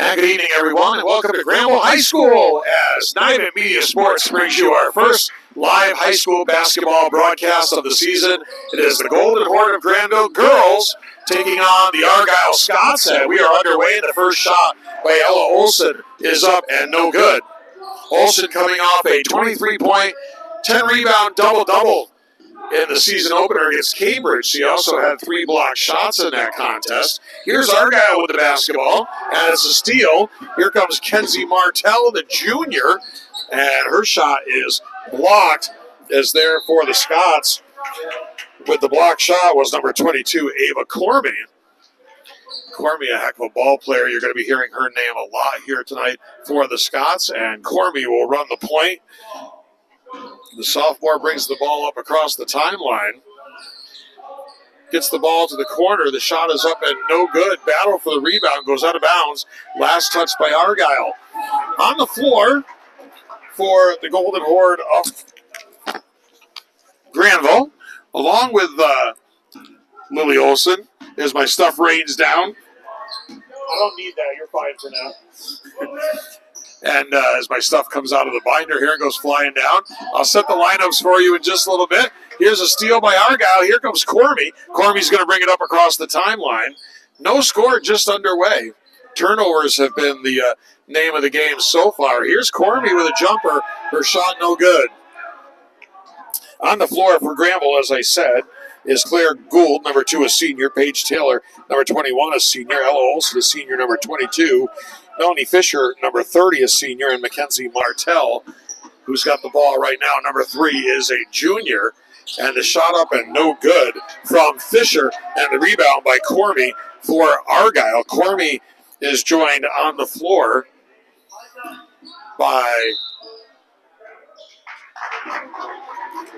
And good evening, everyone, and welcome to Granville High School as Niven Media Sports brings you our first live high school basketball broadcast of the season. It is the Golden Horde of Granville girls taking on the Argyle Scots, and we are underway. The first shot by Ella Olson is up and no good. Olson coming off a 23-point, 10-rebound double-double in the season opener against Cambridge. She also had 3 blocked shots in that contest. Here's Argyle with the basketball, and it's a steal. Here comes Kenzie Martell, the junior, and her shot is blocked. As there for the Scots with the blocked shot was number 22, Ava Cormy. Cormy, a heck of a ball player. You're going to be hearing her name a lot here tonight for the Scots, and Cormy will run the point. The sophomore brings the ball up across the timeline. Gets the ball to the corner. The shot is up and no good. Battle for the rebound. Goes out of bounds. Last touch by Argyle. On the floor for the Golden Horde of Granville, along with Lily Olson. There's my stuff rains down. I don't need that. You're fine for now. And as my stuff comes out of the binder here and goes flying down, I'll set the lineups for you in just a little bit. Here's a steal by Argyle. Here comes Cormy. Cormy's going to bring it up across the timeline. No score, just underway. Turnovers have been the name of the game so far. Here's Cormy with a jumper. Her shot no good. On the floor for Granville, as I said, is Claire Gould, number 2, a senior. Paige Taylor, number 21, a senior. Ella Olson, a senior, number 22. Melanie Fisher, number 30, a senior, and Mackenzie Martell, who's got the ball right now, number 3, is a junior. And the shot up and no good from Fisher, and the rebound by Cormy for Argyle. Cormy is joined on the floor by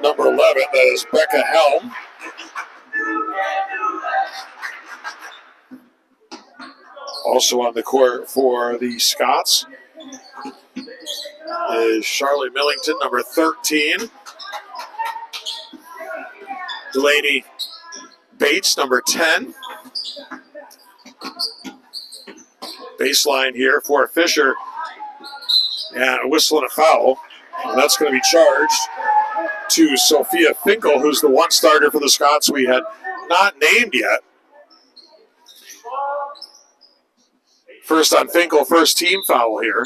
number 11, that is Becca Helm. Also on the court for the Scots is Charlotte Millington, number 13. Delaney Bates, number 10. Baseline here for Fisher. And a whistle and a foul. And that's going to be charged to Sophia Finkel, who's the one starter for the Scots we had not named yet. First on Finkel, first team foul here.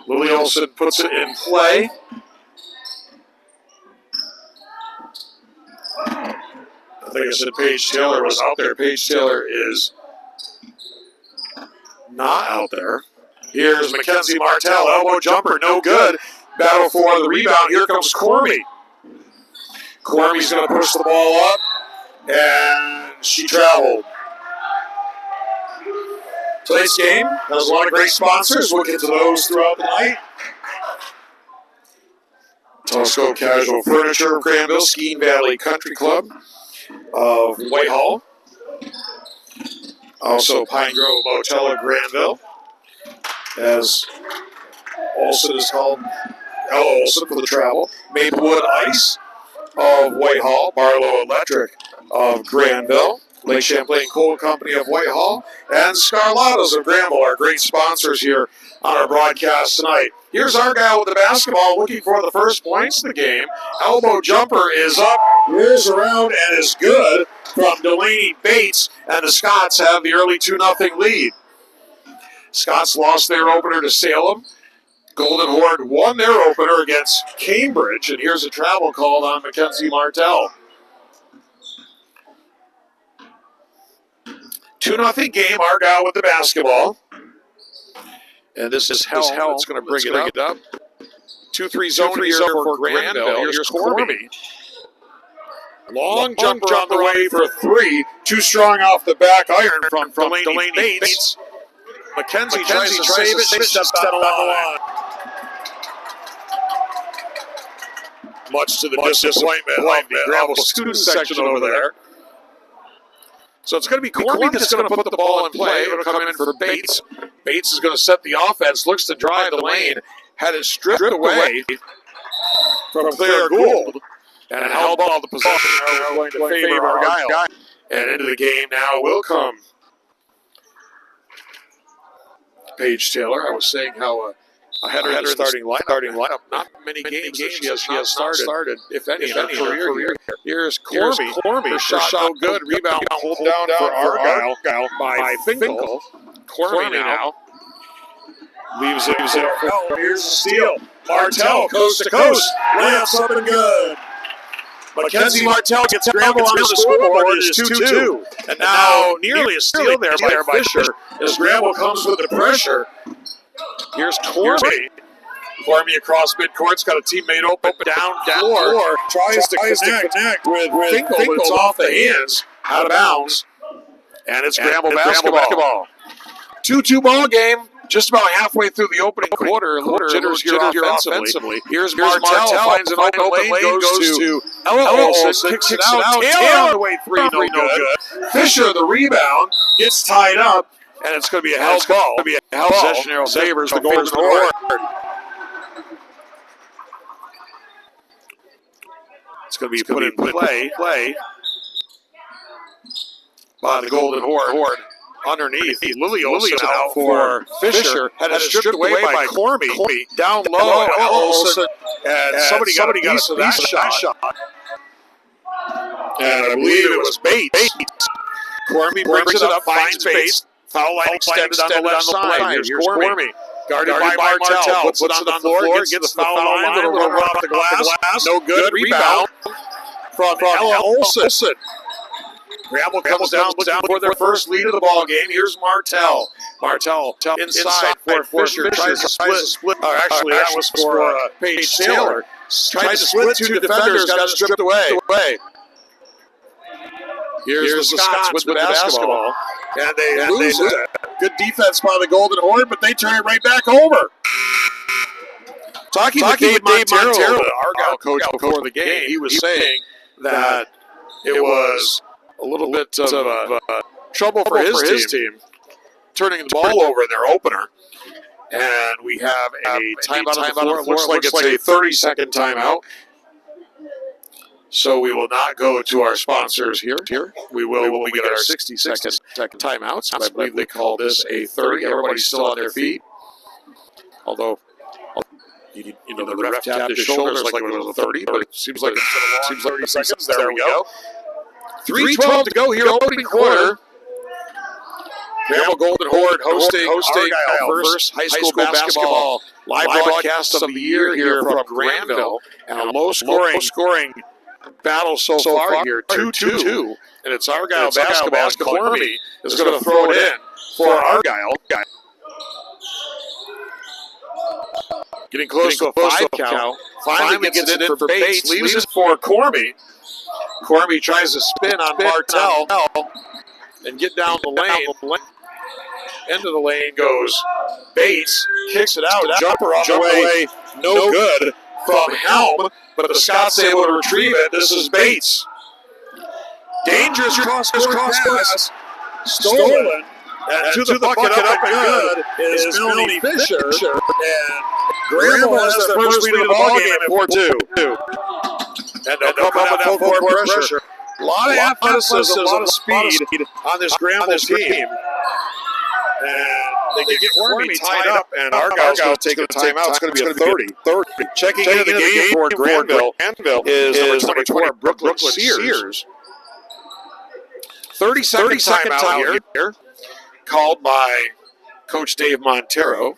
Lily Olson puts it in play. I think I said Paige Taylor was out there. Paige Taylor is not out there. Here's Mackenzie Martell, elbow jumper, no good. Battle for the rebound. Here comes Cormy. Cormy's going to push the ball up, and she traveled. Today's game has a lot of great sponsors. We'll get to those throughout the night. Telescope Casual Furniture of Granville, Skeen Valley Country Club of Whitehall. Also Pine Grove Motel of Granville, as Olson is called, Ella Olson for the travel. Maplewood Ice of Whitehall, Barlow Electric of Granville, Lake Champlain Coal Company of Whitehall, and Scarlatta's of Granville are great sponsors here on our broadcast tonight. Here's Argyle with the basketball, looking for the first points of the game. Elbow jumper is up, rolls around, and is good from Delaney Bates, and the Scots have the early 2-0 lead. Scots lost their opener to Salem. Golden Horde won their opener against Cambridge, and here's a travel called on Mackenzie Martell. 2-0 game, Argyle with the basketball. And this is Helm that's going to bring it up. 2-3 zone here for Granville. Here's Cormy. Long jump on the way for 3. Too strong off the back iron from Delaney Bates. Mackenzie tries to save it. She steps out on the line. Much to the disappointment of the Granville student section over there. So it's going to be Cormy that's going to put the ball in play. It'll come in for Bates. Bates is going to set the offense, looks to drive the lane, had it stripped away from Claire Gould, and held on the possession going to favor Argyle. And into the game now will come Paige Taylor. I was saying how I had her in the starting lineup. Not many games she has started, if any, in her career. Here's Cormy. Her shot no good. Rebound pulled down for Argyle by Finkel. Cormy now leaves it. Here's the steal. Martell, coast to coast. Layups up and good. Mackenzie Martell gets Granville on the scoreboard. It is 2-2. And now nearly a steal there by Fisher as Granville comes with the pressure. Here's Cormy. Cormy across midcourt's got a teammate open down floor. Tries to connect with Finkel, but it's off the hands, out of bounds. And it's Granville basketball. 2-2 ball game. Just about halfway through the opening quarter. A little jitters here offensively. Here's Martell finds an open lane, goes to Ella Olsen, kicks it out. Taylor on the way three, no good. Fisher, the rebound, gets tied up, and it's going to be a hell ball. Possession arrow favors the Golden Horde. It's going to be put in play by the Golden Horde. Underneath, Lily Olsen out for Fisher. Had it stripped away by Cormy. Down low, Olsen. And somebody got a piece of that shot. And I believe it was Bates. Cormy brings it up, finds Bates. Foul line extended on the left side. Here's Cormy. Guarded by Martell. Puts it on the floor, gets the foul line. Little run off the glass. No good. Rebound from Ella Olsen. Granville comes down, looking for their first lead of the ball game. Here's Martell. Martell inside for Fisher. Tries to split. Actually, that was for Paige Taylor. Tries to split two defenders. Got it stripped away. Here's the Scots with the basketball. And they lose it. Good defense by the Golden Horde, but they turn it right back over. Talking with Dave Montero, the Argyle coach before the game, he was saying that it was a little bit of trouble for his team, turning the ball over in their opener. And we have a timeout on the floor. It looks like it's a 30-second timeout. So we will not go to our sponsors here. We will when we get our 60-second timeouts. I believe they call this a 30. Everybody's still on their feet. Although, the ref tapped his shoulders like it was a 30, but it seems like it's 30 seconds. There we go. 3:12 to go here, opening quarter. Granville Golden Horde hosting Argyle, first high school basketball live broadcast of the year here from Granville. And a low-scoring battle so far here, 2-2. And it's Argyle basketball. Cormy is going to throw it in for Argyle. Getting close to a 5 count. Finally gets it in for Bates. Leaves it for Cormy. Cormy tries to spin on Martell and get down the lane. Into the lane goes Bates. Kicks it out. Jumper on the way. No good from Helm. But the Scots able to retrieve it. This is Bates. Dangerous cross pass. Stolen. And to the bucket up and good is Melanie Fisher. And Granville has their first lead of the ball game at 4-2. And they'll come up with that full-court pressure. A lot of athleticism, a lot of speed on this Granville team. And they get Cormy tied up, and Argyle's going to take a timeout. It's going to be a 30. Checking into the game for Granville is number 24, Brooklyn Sears. 30-second timeout here, called by Coach Dave Montero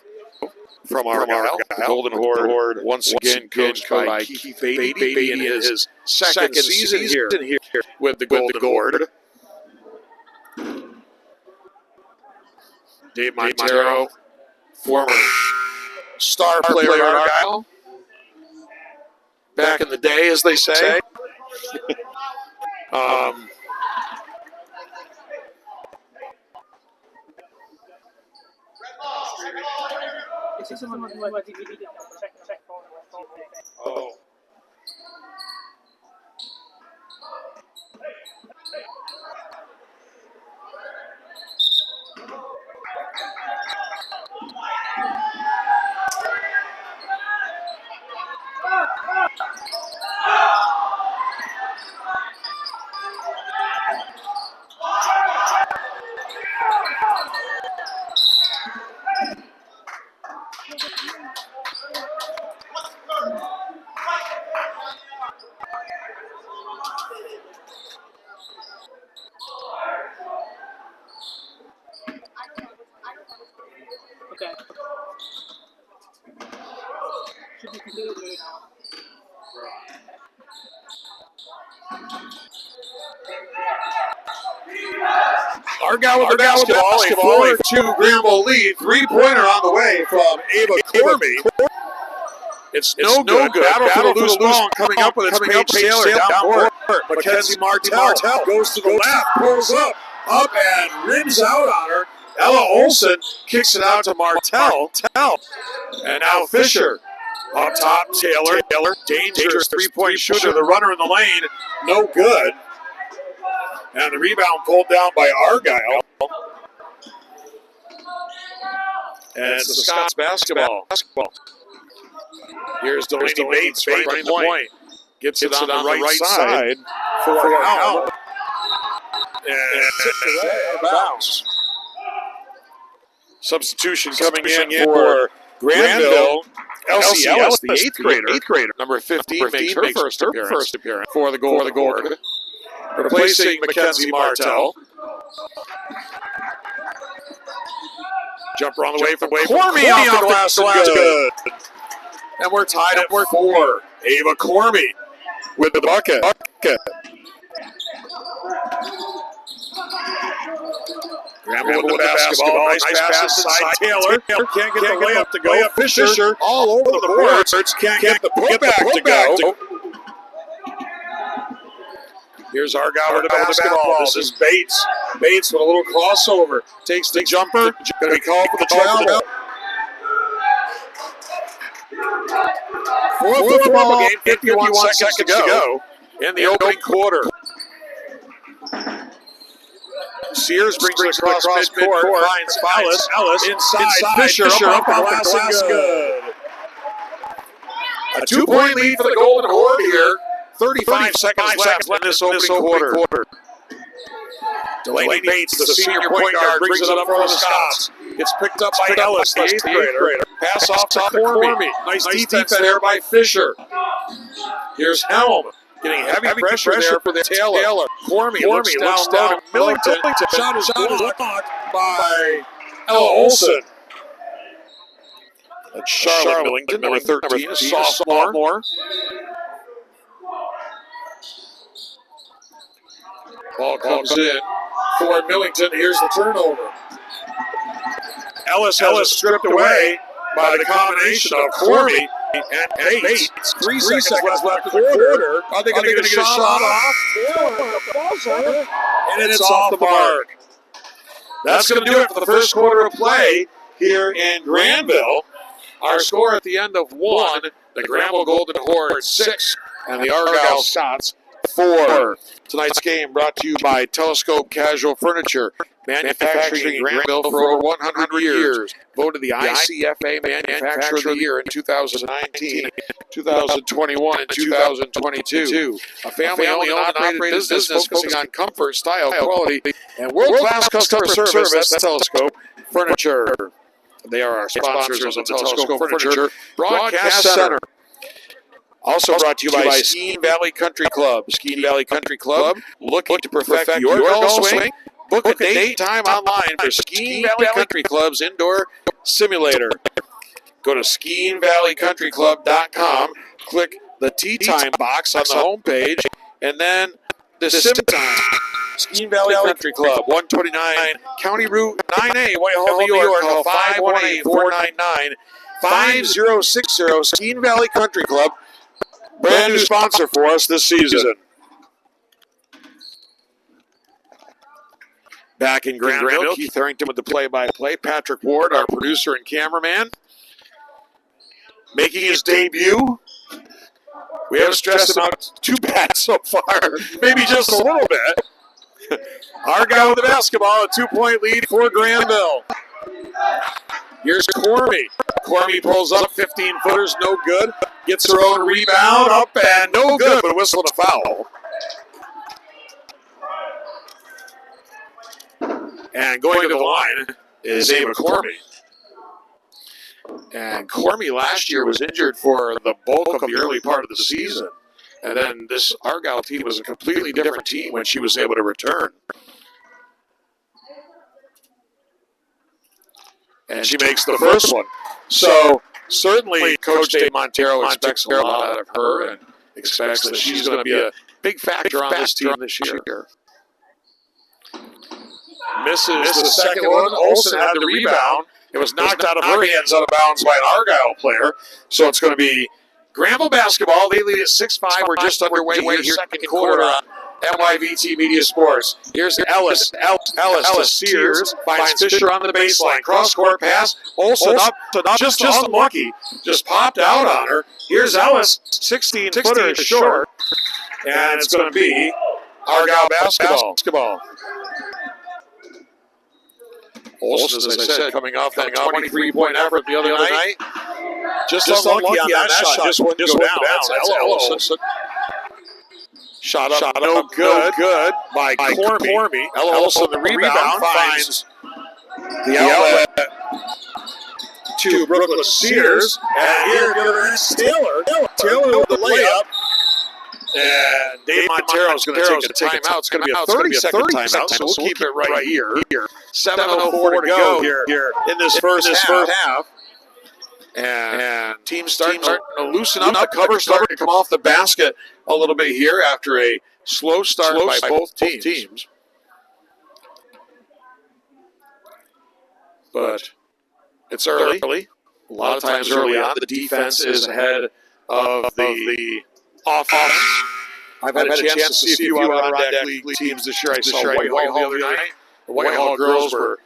from Argyle. Golden Horde once again coached by Keith Beatty in his second season here with the Golden Horde. Dave Montero, former star player at Argyle. Back in the day, as they say. Oh. Okay. Should be completely now. Argyle with the basketball, a 4-2 Granville lead. Three-pointer on the way from Ava Cormie. It's no good. Battle for the loose ball coming up with its Paige Taylor down court. Mackenzie Martell goes to the left, pulls up and rims out on her. Ella Olson kicks it out to Martell. And now Fisher up top. Taylor, dangerous three-point shooter. The runner in the lane, no good. And the rebound pulled down by Argyle. And it's the Scots basketball. Here's Delaney Bates running the point. Gets it on the right side for Helm. And tipped bounce. Substitution coming in for Granville. Elsie Ellis, the eighth grader. Number 15 makes her first appearance for the goal. Replacing Mackenzie Martell. Jumper on the way from Cormie off the glass. Good. And we're tied at 4. Ava Cormie with the bucket. Granville with the basketball. Nice pass inside Taylor. Can't get the layup to go. Fisher all over the boards. Can't get the putback to go. Here's Argyle with the basketball. This is Bates. Bates with a little crossover. Takes the jumper. Going to be called for the travel. Fourth football game, 51 seconds to go in the opening quarter. Sears brings it across midcourt, finds Ellis inside. Fisher up the glass, good. A 2-point lead for the Golden Horde here. 35 seconds left in this opening quarter. Delaney Bates, the senior point guard, brings it up for the Scots. Gets picked up by Ellis, the 8th grader. Pass off to Cormie. Nice defense there by Fisher. Here's Helm. Getting heavy pressure there for the Taylor. Cormie looks down to Millington. Shot is blocked by Ella Olson. That's Charlotte Millington, number 13, a sophomore. Ball comes in for Millington. Here's the turnover. Ellis stripped away by the combination of Cormie and Bates. 3 seconds left in the quarter. Are they going to get a shot off? And it's off the mark. That's going to do it for the first quarter of play here in Granville. Our score at the end of 1, the Granville Golden Horde 6, and the Argyle Scots 4. Tonight's game brought to you by Telescope Casual Furniture, manufacturing in Granville for over 100 years. Voted the ICFA Manufacturer of the Year in 2019, 2021, and 2022. A family-owned and operated business focusing on comfort, style, quality, and world-class customer service. That's Telescope Furniture. They are our sponsors of the Telescope Furniture Broadcast Center. Also brought to you by Skeen Valley Country Club. Skeen Valley Country Club, looking to perfect your golf swing? Book a date and time online for Skeen Valley Country Club's indoor simulator. Go to SkeenValleyCountryClub.com, click the Tee Time box on the homepage, and then the sim time. Skeen Valley Country Club, 129 County Route 9A, Whitehall, New York. Call 518-499-5060. Skeen Valley Country Club. Brand new sponsor for us this season. Back in Granville, Keith Harrington with the play-by-play. Patrick Ward, our producer and cameraman, making his debut. We haven't stressed him out too bad so far. Maybe just a little bit. Argyle with the basketball, a 2-point lead for Granville. Here's Cormie. Cormie pulls up 15-footers, no good. Gets her own rebound, up and no good, but a whistle and a foul. And going to the line is Ava Cormie. And Cormie last year was injured for the bulk of the early part of the season. And then this Argyle team was a completely different team when she was able to return. and she makes the first one. So certainly Coach Dave Montero expects a lot out of her and expects that she's going to be a big factor on this team this year. Misses the second one. Olsen had the rebound. It was knocked out of her hands out of bounds by an Argyle player. So it's going to be Granville basketball. They lead at 6-5. We're just underway here, second quarter on MYVT Media Sports. Here's Ellis. Ellis to Sears. Finds Fisher on the baseline. Cross-court pass. Olsen up. Just unlucky. Just popped out on her. Here's Ellis. 16-footer short. And it's going to be Argyle basketball. Olsen, as I said, coming off that 23-point effort the other night. Just unlucky on that shot. Just wouldn't go down. That's Ella Olsen. Shot up, no good by Cormy. Ella Olsen, the rebound, finds the outlet to Brooklyn Sears. And here goes Taylor. Taylor with the layup. And Dave Montero is going to take a timeout. It's going to be a 30-second timeout, so we'll keep it right here. 7:04 to go here in this first half. And teams starting to loosen up. The cover starting to come off the basket a little bit here after a slow start by both teams. But it's early. A lot of times early on, the defense is ahead of the offense. I've had a chance to see a few Adirondack League teams this year. I saw Whitehall the other night. The Whitehall girls were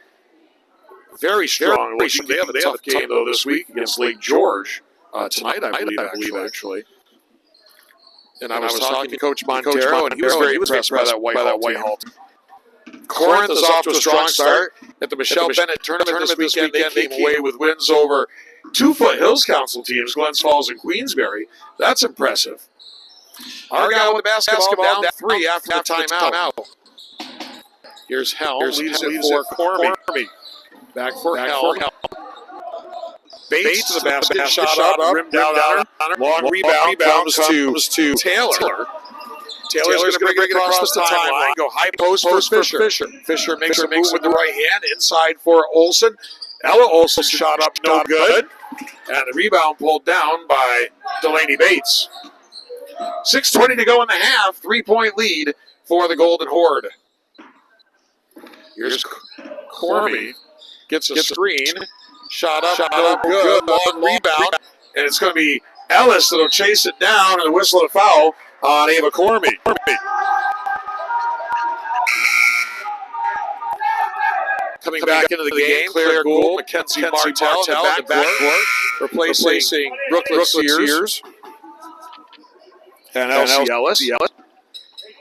very strong. They have a tough game, though, this week against Lake George. Tonight, I believe, actually. And I was talking to Coach Montero, and he was very impressed by that Whitehall team. Corinth is off to a strong start. At the Michelle Bennett tournament this weekend, they came away with wins over two Foothills Council teams, Glens Falls and Queensbury. That's impressive. Argyle with the basketball down 3 after the timeout. Here's Helm. Leaves it for Cormy. Back for Helm. Bates to the basket. Shot up. Rimmed down on her. Long rebound comes to Taylor. Taylor's going to bring it across the timeline. Go high post for Fisher. Fisher makes a move with the right hand. Inside for Olsen. Ella Olsen shot up no good. And the rebound pulled down by Delaney Bates. 6:20 to go in the half. 3-point lead for the Golden Horde. Here's Cormy. Gets a screen. Shot up no good. Long rebound. And it's going to be Ellis that'll chase it down and whistle a foul on Ava Cormy. Coming back into the game, Claire Gould, Mackenzie Martell in the backcourt, replacing Brooklyn Sears. And Elsie Ellis.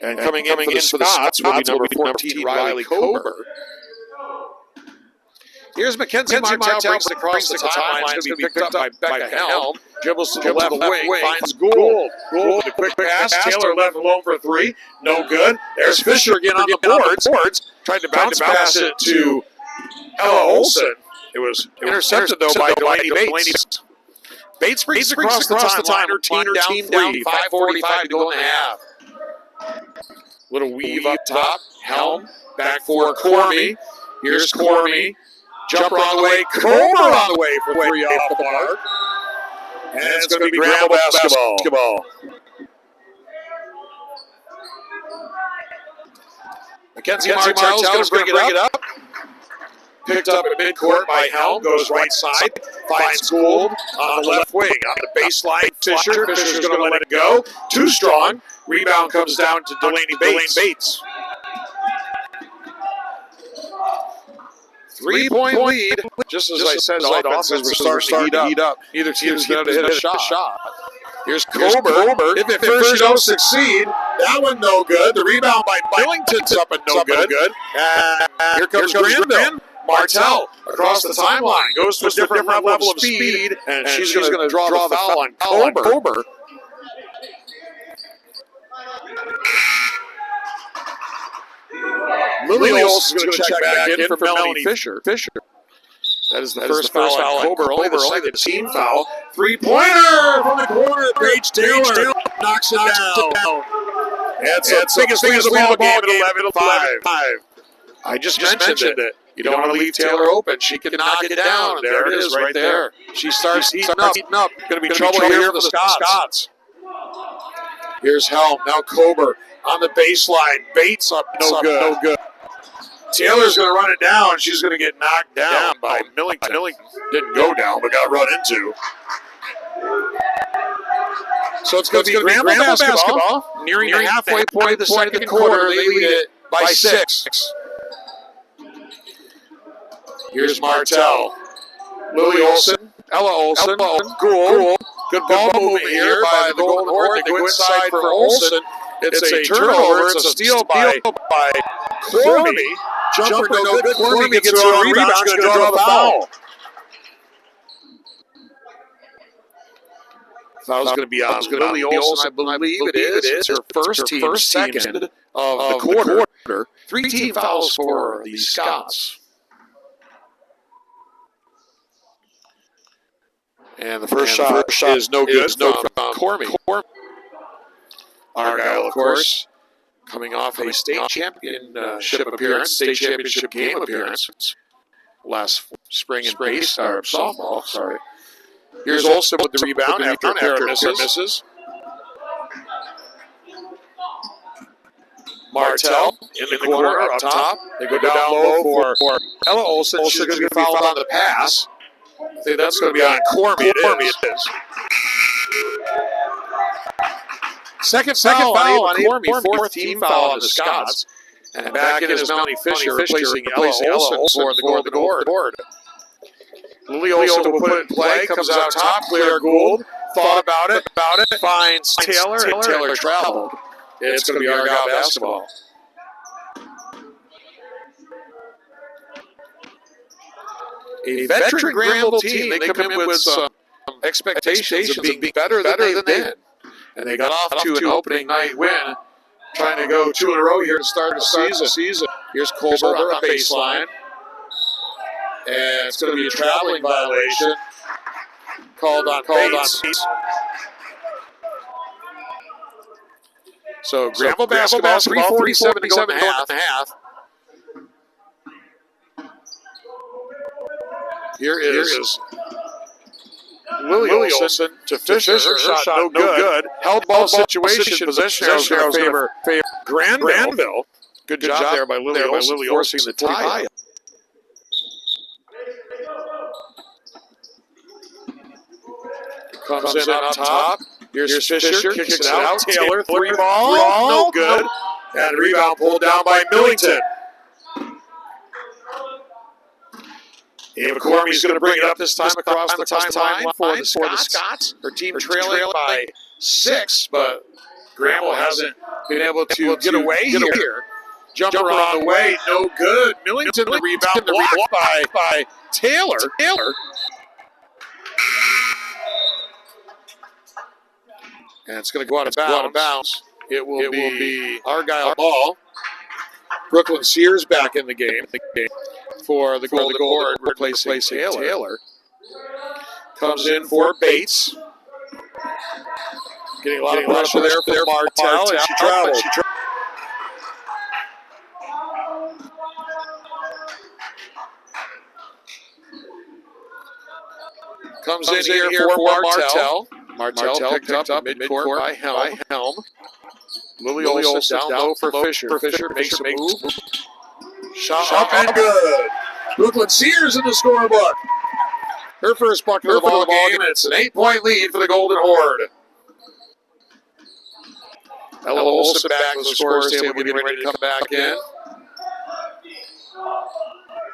And coming in for the Scots will be number 14, Riley Cober. Here's Mackenzie Martell brings it across the timeline. It's going to be picked up by Becca Helm. Dribbles to the left wing, finds Gould. Gould with a quick pass. Taylor left alone for 3. No good. There's Fisher again on the boards. Tried to bounce pass it to Ella Olsen. It was intercepted, though, by Delaney Bates. Bates brings it across the timeline. Her team down 3. 5:45 to go in the half. Little weave up top. Helm. Back for Cormy. Here's Cormy. Jumper on the way. Comer on the way for 3 off the mark. And it's going to be Granville basketball. Mackenzie Martell's going to bring it up. Picked up at midcourt by Helm. Goes right side. Finds Gould on the left wing. On the baseline, Fisher. Fisher's going to let it go. Too strong. Rebound comes down to Delaney Bates. 3-point lead. Just as I said, all offenses were starting to heat up. Neither team's going to hit a shot. Here's Cober. If at first you don't succeed, that one no good. The rebound by Billington's up and no good. Here comes Granville. Martell across the timeline. Goes to a different level of speed. And she's going to draw the foul on Cober. Lily Olsen's going to check back in for Melanie Fisher. That is the first foul on Cober. Only the second team foul. 3-pointer from the corner. Paige Taylor knocks it down. It's the biggest lead of the ball game at 11-5. I just mentioned it. You don't want to leave Taylor open. She can knock it down. And there it is right there. She starts heating up. Going to be trouble here for the Scots. Here's Helm. Now Kober on the baseline. Bates up. No good. Taylor's going to run it down. She's going to get knocked down by Millington. Millington didn't go down, but got run into. So it's going to be Granville basketball. Nearing the halfway point of the second quarter. They lead it by 6. Here's Martell. Lily Olsen. Ella Olsen. Gould. Good ball movement here by the Golden Horde. They go inside for Olsen. It's a turnover. It's a steal by Cormy. Jumper no good. Cormy gets a rebound. She's going to draw the foul. Foul's going to be on Lily Olsen. I believe it is. It's her first team, second of the quarter. 3 team fouls for the Scots. And the first shot is no good. No from Cormy. Argyle, of course, coming off a state championship appearance, state championship game appearance last spring and softball. Sorry. Here's Olsen with the rebound after a pair of misses. Martell in the corner up top. They go down low for Ella Olsen. She's going to be fouled on the pass. I think that's going to be on Cormy. It is. Second foul on Cormy. Fourth team foul on the Scots. And back in is Melanie Fisher replacing Ella Olsen for the Golden Horde. Lily Olsen will put it in play. Comes out top. Claire Gould thought about it. Finds Taylor. And Taylor traveled. It's going to be Argyle basketball. A veteran Granville team. They come in with some expectations of being better than they've been. And they got off to an opening night win, trying to go 2 in a row here to start the season. Here's Colbert on the baseline. And it's going to be a traveling violation called on Bates. So Granville basketball, 3:47 to go in the half. Here is Lily Olsen to Fisher. Shot no good. Held ball situation. Possession arrows in favor Granville. Good job there by Lily Olsen forcing the tie. Comes in up top. Here's Fisher. Kicks it out. Taylor. 3 ball. No good. And rebound pulled down by Millington. Ava Cormy's going to bring it up this time across the timeline for the Scots. Her team trailing by 6, but Granville hasn't been able to get away here. Jumper on the way, no good. Millington the rebound blocked by Taylor. And it's going to go out of bounds. It will be Argyle ball. Brooklyn Sears back in the game for the Golden Horde, replacing Taylor. Comes in for Bates. Getting a lot of pressure there for Martell, and she traveled. Comes in here for Martell. Martell picked up mid-court by Helm. Lily Olsen down low for Fisher. Fisher makes a move. Shot up and good. Brooklyn Sears in the scorebook. Her first bucket of the ball game, and it's an 8-point lead for the Golden Horde. Ella Olsen back to the scorer's table, getting ready to come back in.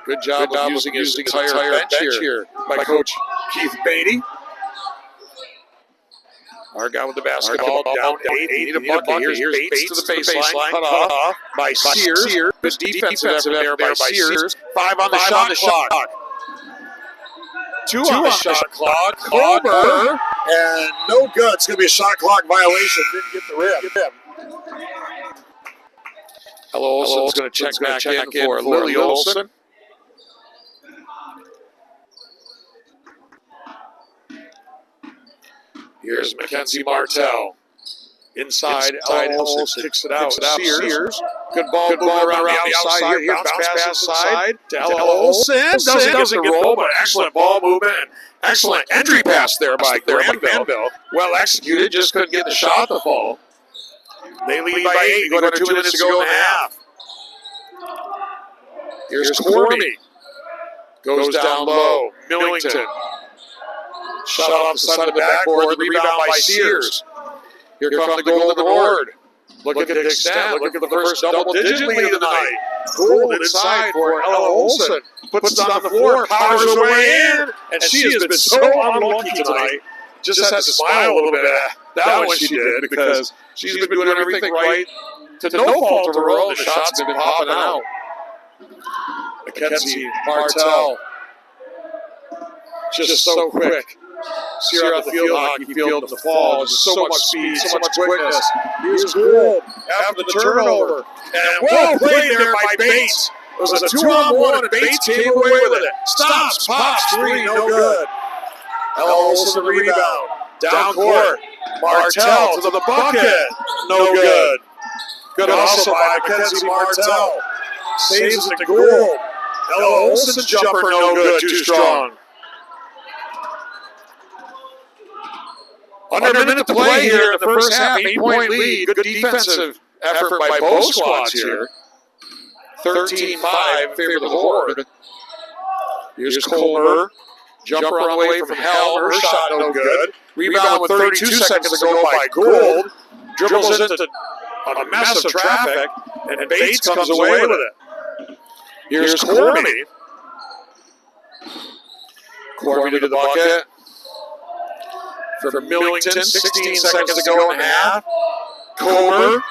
Good job of using his entire bench here by Coach Keith Beatty. Argyle with the basketball, down 8. Need a bucket. Here's Bates to the baseline. Cut off by Sears. Good defensive effort there by Sears. 5 on the shot clock. 2 on the shot clock. Kober. And no good. It's going to be a shot clock violation. Didn't get the rim. Ella Olsen's going to check back in for Lily Olsen. Here's Mackenzie Martell. Inside, Olsen kicks it out. Sears. Good ball moving around the outside here. Bounce pass inside to Ella Olsen. Doesn't get the roll, but excellent ball movement. Excellent entry pass there by Granville. Well executed, just couldn't get the shot to fall. They lead by 8. Go to 2 minutes to go in the half. Here's Cormy. Goes down low. Millington. Shot off the side of the backboard. The rebound by Sears. Here comes the Golden Horde. Look at the extent. Look at the first double-digit lead of the night. Gould inside for Ella Olsen. Puts it on the floor, powers her way in, and she has been so unlucky tonight. Just had to smile a little bit at that one she did, because she's been doing everything right to no fault of her own. The shots have been popping out. Mackenzie Martell, just so quick. See her on the field, hockey field in the fall. Just so much speed, so much quickness. Here's Gould after the turnover. And well played there by Bates. It was a 2-on-1, and Bates came away with it. Stops, pops, 3, no good. Ella Olsen the rebound. Down court. Martell to the bucket. No good. Good hustle by Mackenzie Martell. Saves it to Gould. Ella Olsen's jumper no good, too strong. Under a minute to play here in the first half, 8-point lead. Good defensive effort by both squads here. 13-5 favor the Horde. Here's Colmer. Jumper on the way from Hell. Her shot no good. Rebound with 32 seconds to go by Gould. Dribbles into a mess of traffic, and Bates comes away with it. Here's Cormy. Cormy to the bucket. For Millington, 16 seconds to go in half. Comer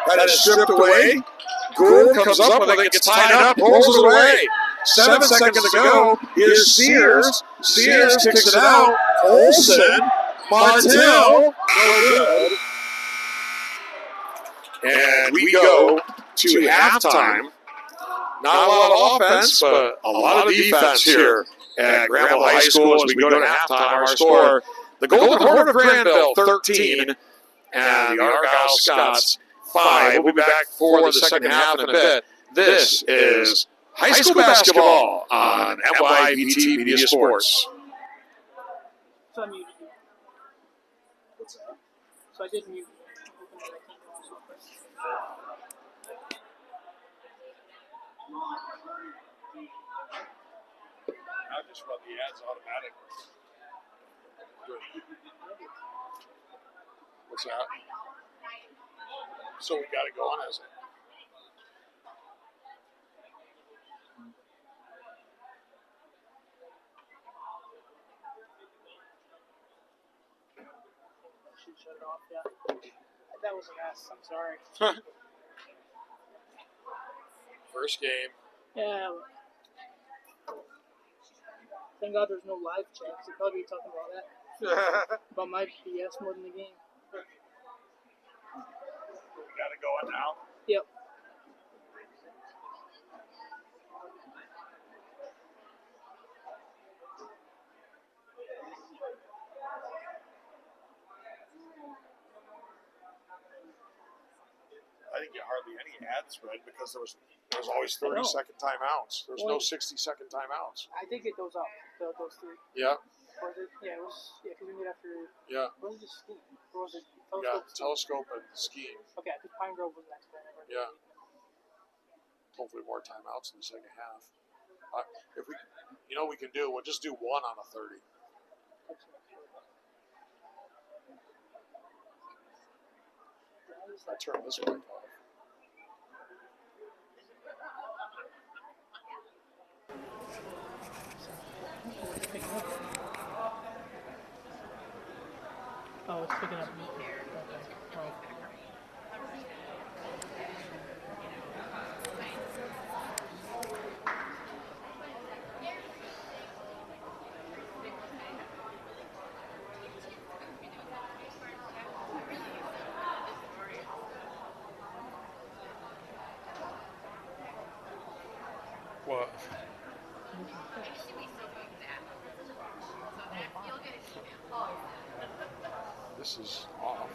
had it stripped away. Gould comes up with it, gets tied up, pulls it away. 7 seconds to go. Here's Sears. Sears kicks it out. Olsen. Martell. No good. And we go to halftime. Not a lot of offense, but a lot of defense here at Granville High School as we go to halftime. Our score, the Golden Horde of Granville, 13, and the Argyle Scots, 5. We'll be back for the second half in a bit. This is high school basketball on MYBT Media Sports. So I muted you. What's that? So I did mute you. I just run the ads automatically. What's that? So we got to go on as it. Should shut it off, yeah. That was a mess. I'm sorry. First game. Yeah. Thank God there's no live chat. They'll probably be talking about that. About my BS more than the game. We got to go on now. Yep. I didn't get hardly any ads read because there was always 30-second timeouts. There was no 60-second timeouts. I did get those up, those 3. Yeah. Was it? Yeah, it was. Yeah, because we made after. Yeah. Was it just skiing? Or was it telescope? Yeah, telescope and skiing. Okay, I think Pine Grove was next. Yeah. Hopefully more timeouts in the second half. If we, we can do. We'll just do 1 on a 30. I turn this mic off. Oh, it's picking up. Okay. What? This is off.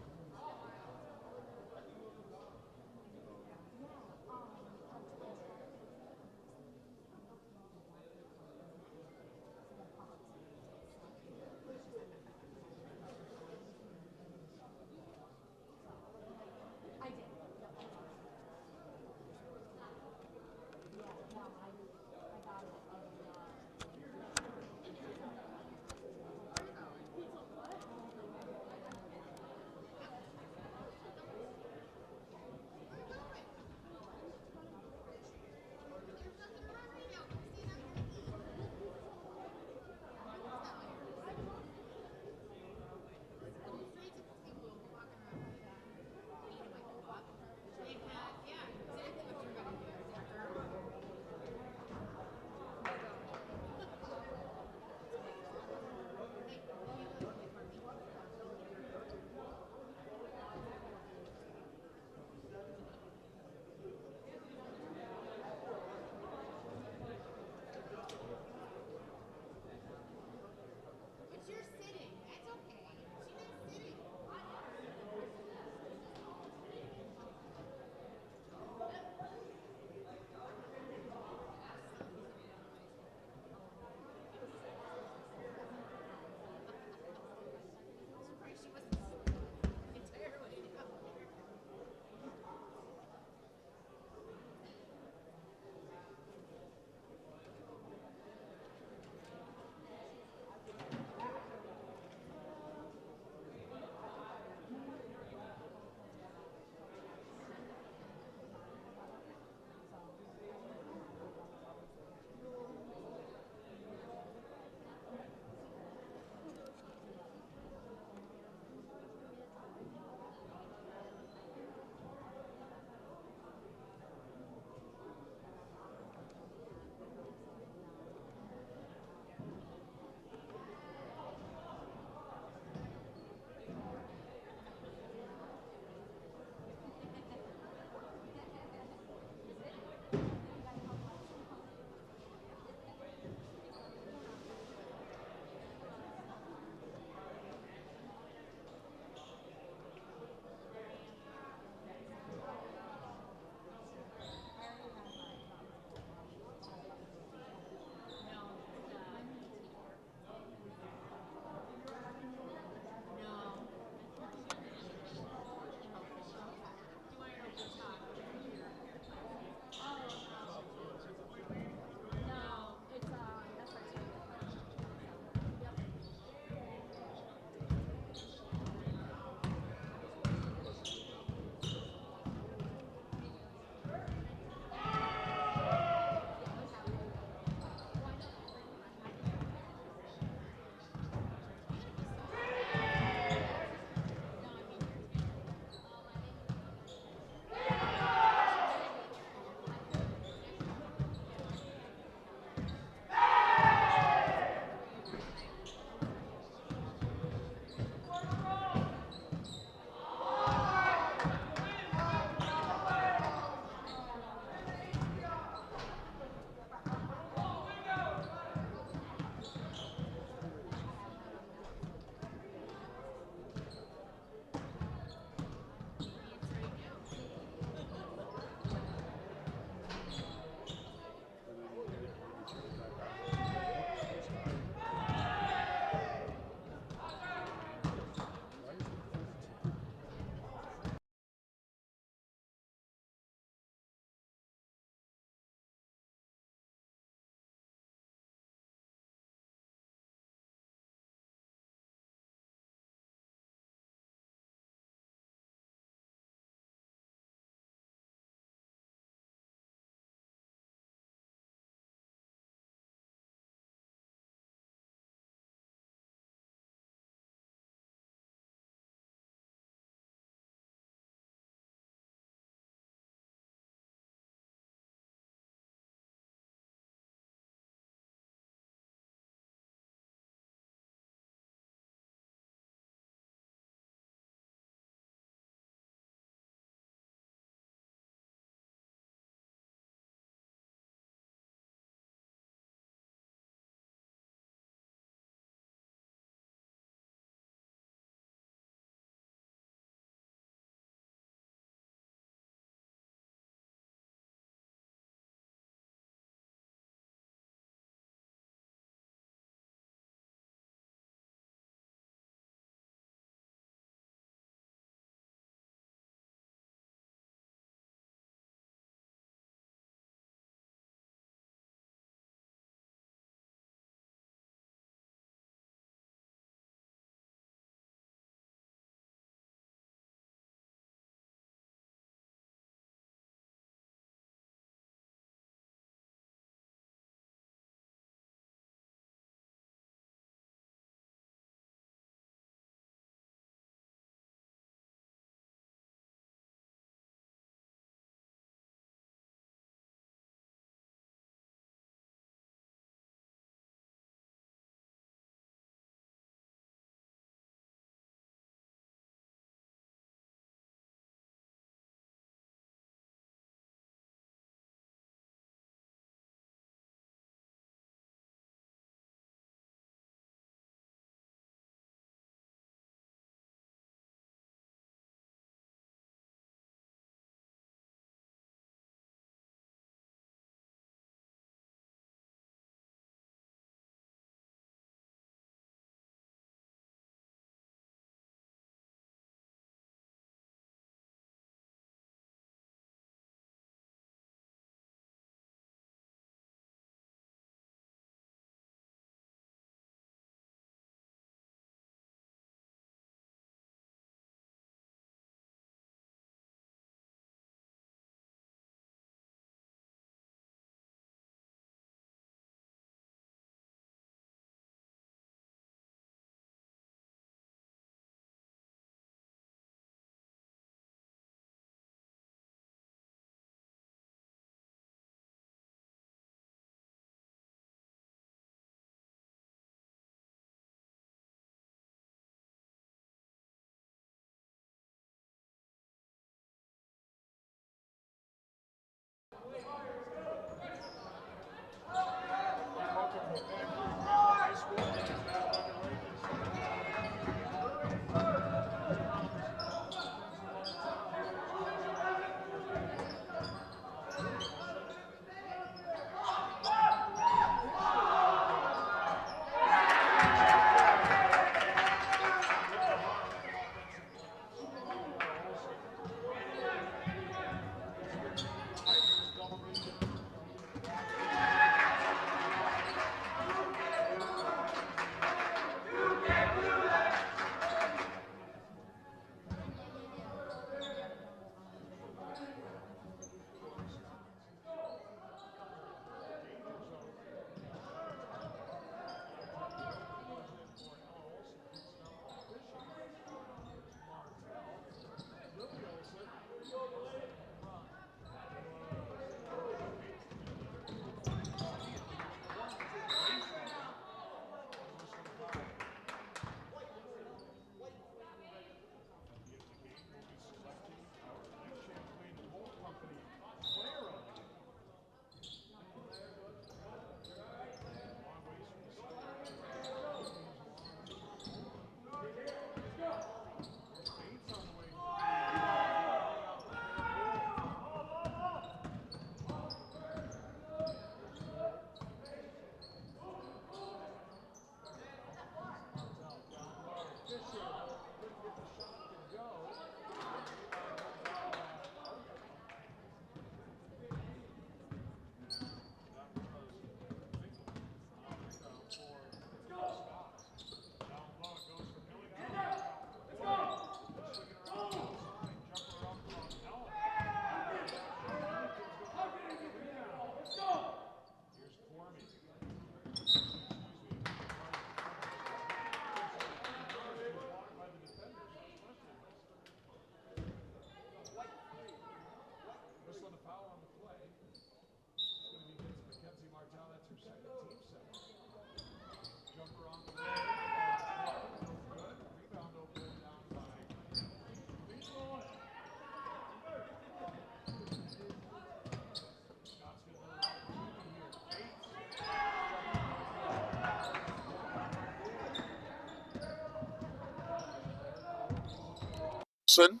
Olson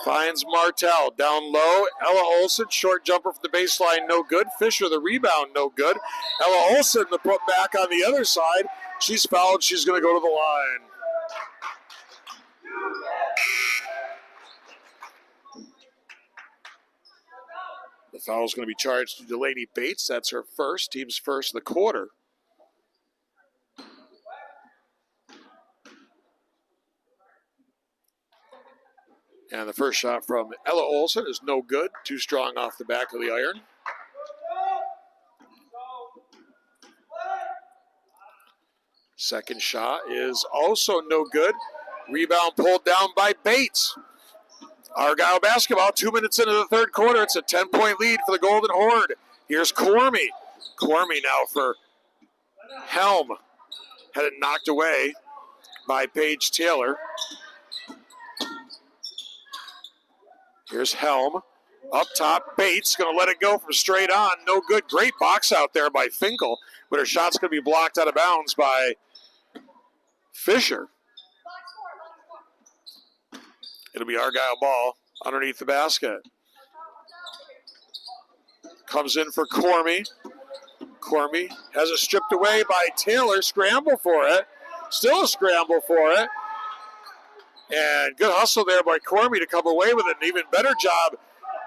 finds Martell. Down low, Ella Olson, short jumper from the baseline, no good. Fisher, the rebound, no good. Ella Olson, the put back on the other side. She's fouled. She's going to go to the line. The foul is going to be charged to Delaney Bates. That's her first, team's first of the quarter. And the first shot from Ella Olson is no good. Too strong off the back of the iron. Second shot is also no good. Rebound pulled down by Bates. Argyle basketball, 2 minutes into the third quarter. It's a 10-point lead for the Golden Horde. Here's Cormy. Cormy now for Helm. Had it knocked away by Paige Taylor. Here's Helm. Up top, Bates going to let it go from straight on. No good. Great box out there by Finkel, but her shot's going to be blocked out of bounds by Fisher. It'll be Argyle ball underneath the basket. Comes in for Cormy. Cormy has it stripped away by Taylor. Scramble for it. Still a scramble for it. And good hustle there by Cormy to come away with it. An even better job.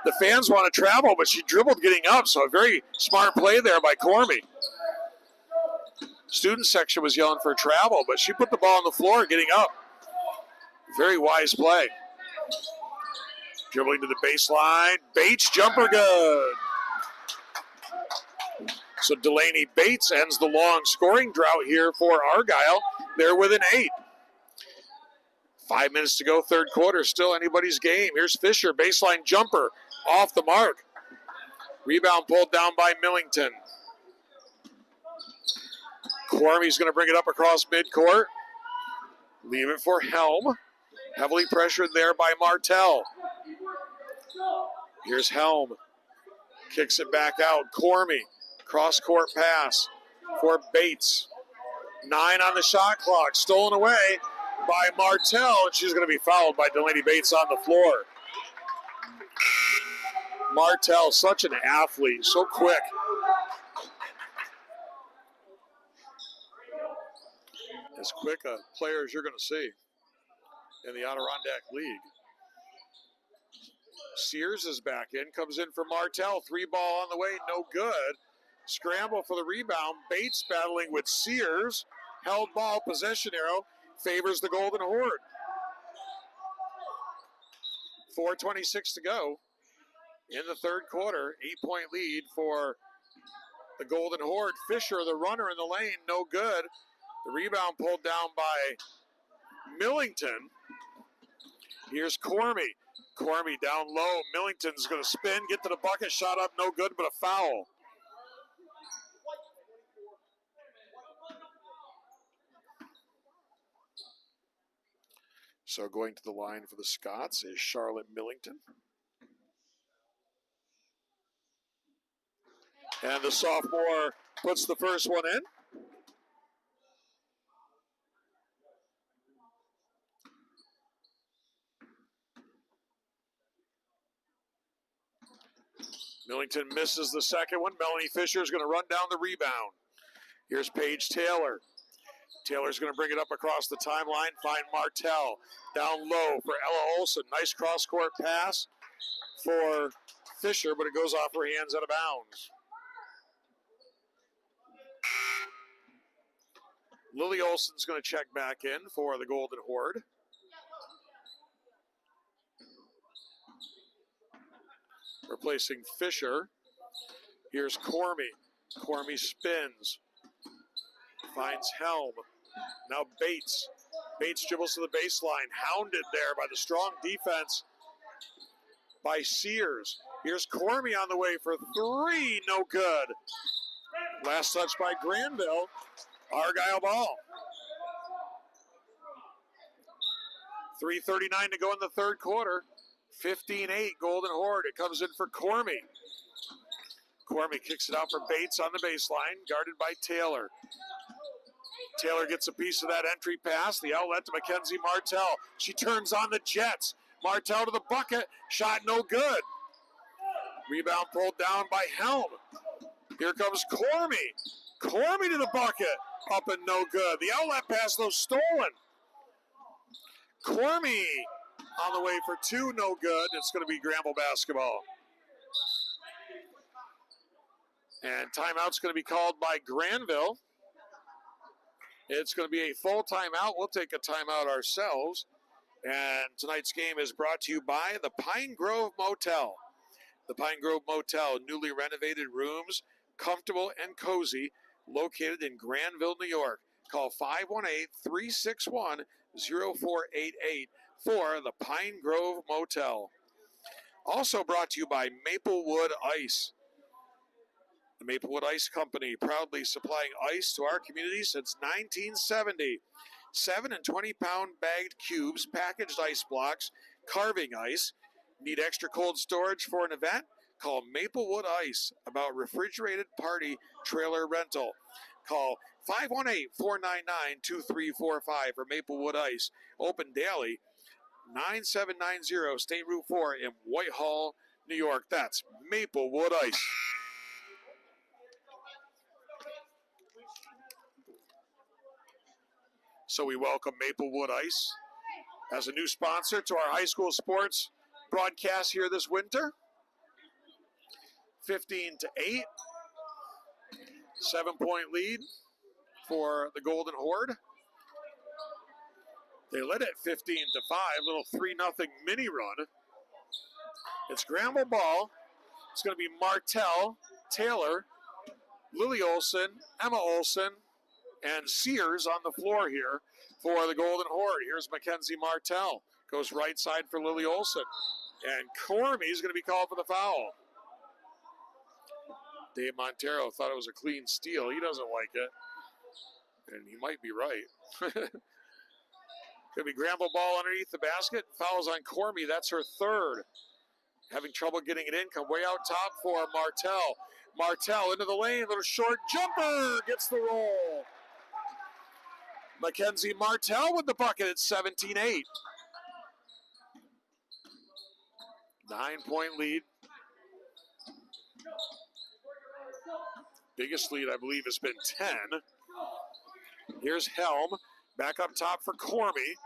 The fans want to travel, but she dribbled getting up, so a very smart play there by Cormy. Student section was yelling for travel, but she put the ball on the floor getting up. Very wise play. Dribbling to the baseline. Bates, jumper good. So Delaney Bates ends the long scoring drought here for Argyle. They're within 8. 5 minutes to go, third quarter. Still anybody's game. Here's Fisher, baseline jumper, off the mark. Rebound pulled down by Millington. Cormy's going to bring it up across midcourt. Leave it for Helm. Heavily pressured there by Martell. Here's Helm. Kicks it back out. Cormy. Cross-court pass for Bates. 9 on the shot clock. Stolen away by Martell, and she's going to be fouled by Delaney Bates on the floor. Martell, such an athlete, so quick. As quick a player as you're going to see in the Adirondack League. Sears is back in, comes in for Martell. 3 ball on the way, no good. Scramble for the rebound. Bates battling with Sears. Held ball, possession arrow, favors the Golden Horde. 4:26 to go in the third quarter. 8-point lead for the Golden Horde. Fisher, the runner in the lane, no good. The rebound pulled down by Millington. Here's Cormy. Cormy down low. Millington's going to spin, get to the bucket, shot up, no good, but a foul. So going to the line for the Scots is Charlotte Millington. And the sophomore puts the first one in. Millington misses the second one. Melanie Fisher is going to run down the rebound. Here's Paige Taylor. Taylor's going to bring it up across the timeline, find Martell. Down low for Ella Olson. Nice cross-court pass for Fisher, but it goes off her hands out of bounds. Lily Olson's going to check back in for the Golden Horde. Replacing Fisher. Here's Cormy. Cormy spins. Finds Helm. Now Bates. Bates dribbles to the baseline. Hounded there by the strong defense by Sears. Here's Cormy on the way for 3. No good. Last touch by Granville. Argyle ball. 3:39 to go in the third quarter. 15-8 Golden Horde. It comes in for Cormy. Cormy kicks it out for Bates on the baseline, guarded by Taylor. Taylor gets a piece of that entry pass. The outlet to Mackenzie Martell. She turns on the Jets. Martell to the bucket. Shot no good. Rebound pulled down by Helm. Here comes Cormy. Cormy to the bucket. Up and no good. The outlet pass, though, stolen. Cormy on the way for two, no good. It's going to be Granville basketball. And timeout's going to be called by Granville. It's going to be a full timeout. We'll take a timeout ourselves. And tonight's game is brought to you by the Pine Grove Motel. The Pine Grove Motel, newly renovated rooms, comfortable and cozy, located in Granville, New York. Call 518-361-0488 for the Pine Grove Motel. Also brought to you by Maplewood Ice. The Maplewood Ice Company, proudly supplying ice to our community since 1970. 7 and 20-pound bagged cubes, packaged ice blocks, carving ice. Need extra cold storage for an event? Call Maplewood Ice about refrigerated party trailer rental. Call 518-499-2345 for Maplewood Ice. Open daily, 9790 State Route 4 in Whitehall, New York. That's Maplewood Ice. So we welcome Maplewood Ice as a new sponsor to our high school sports broadcast here this winter. 15-8. 7-point lead for the Golden Horde. They led at 15-5, little 3-0 mini run. It's Granville ball. It's going to be Martell, Taylor, Lily Olson, Emma Olson, and Sears on the floor here for the Golden Horde. Here's Mackenzie Martell. Goes right side for Lily Olson. And Cormy is going to be called for the foul. Dave Montero thought it was a clean steal. He doesn't like it. And he might be right. Could be Granville ball underneath the basket. Fouls on Cormy. That's her third. Having trouble getting it in. Come way out top for Martell. Martell into the lane. Little short jumper. Gets the roll. Mackenzie Martell with the bucket at 17-8. 9-point lead. Biggest lead, I believe, has been 10. Here's Helm. Back up top for Cormy.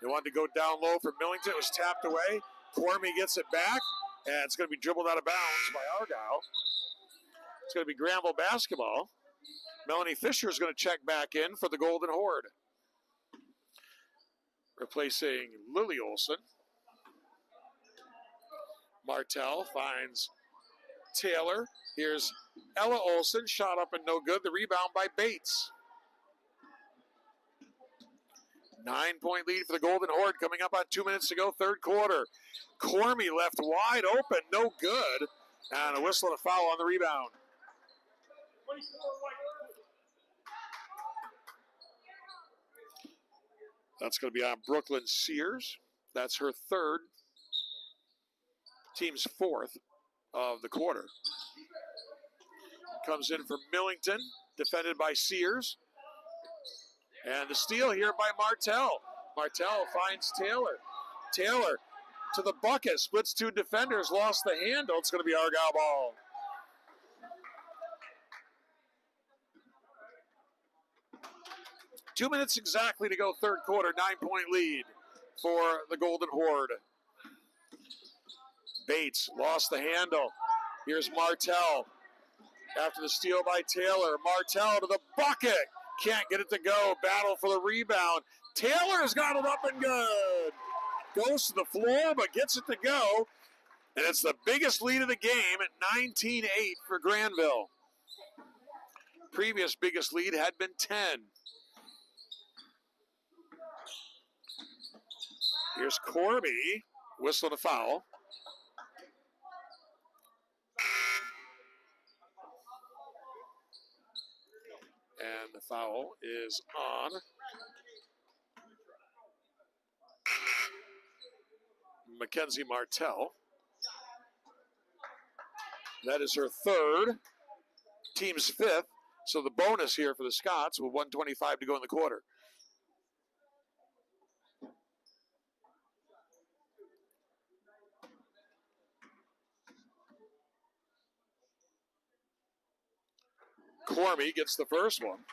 They wanted to go down low for Millington. It was tapped away. Cormy gets it back, and it's going to be dribbled out of bounds by Argyle. It's going to be Granville basketball. Melanie Fisher is going to check back in for the Golden Horde, replacing Lily Olson. Martell finds Taylor. Here's Ella Olson. Shot up and no good. The rebound by Bates. 9-point lead for the Golden Horde coming up on 2 minutes to go, third quarter. Cormy left wide open. No good. And a whistle and a foul on the rebound. That's going to be on Brooklyn Sears. That's her third. Team's fourth of the quarter. Comes in for Millington, defended by Sears. And the steal here by Martell. Martell finds Taylor. Taylor to the bucket, splits two defenders, lost the handle. It's going to be Argyle ball. Two minutes exactly to go, third quarter, 9-point lead for the Golden Horde. Bates lost the handle. Here's Martell. After the steal by Taylor, Martell to the bucket. Can't get it to go. Battle for the rebound. Taylor's got it up and good. Goes to the floor, but gets it to go. And it's the biggest lead of the game at 19-8 for Granville. Previous biggest lead had been 10. Here's Corby. Whistle to foul. And the foul is on Mackenzie Martell. That is her third. Team's fifth. So the bonus here for the Scots with 1:25 to go in the quarter. Cormy gets the first one.